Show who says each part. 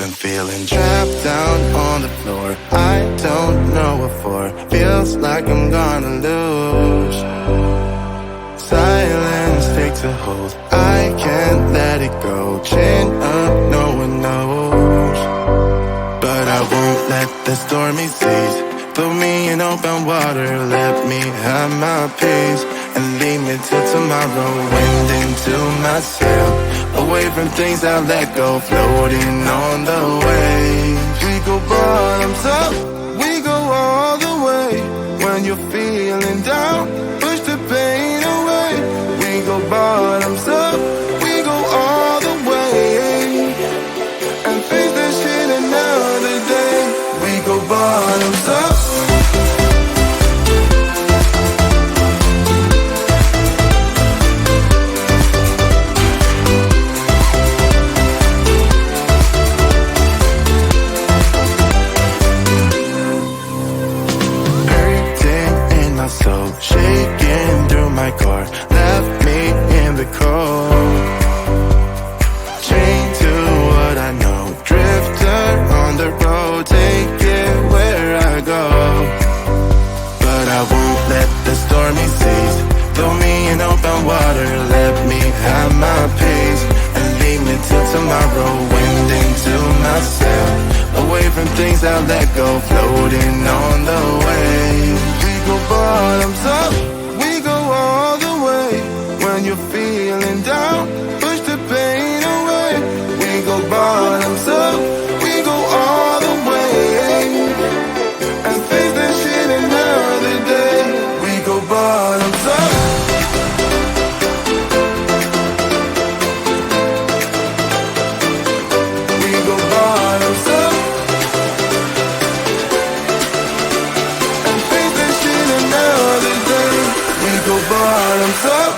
Speaker 1: been feeling trapped down on the floor. I don't know what for. Feels like I'm gonna lose. Silence takes a hold. I can't let it go. Chain up, no one knows. But I won't let the stormy seas throw me in open water. Let me have my peace and leave me till tomorrow. Wind into my sail, away from things I let go. Floating on the waves. We go bottoms up, we go all the way. When you're feeling down, push the pain away. We go bottoms up, we go all the way. And face that shit another day. We go bottoms up. So shaking through my car, left me in the cold. Chained to what I know, drifter on the road, take it where I go. But I won't let the stormy seas throw me in open water. Let me have my peace and leave me till tomorrow. Wind into my sail, away from things I let go. Floating on the waves. We go bottoms up, we go all the way. When you're feeling down, push the pain away. We go bottoms up, we go all the way. And face that shit another day. We go bottoms up. We go bottoms up. Go bottoms up.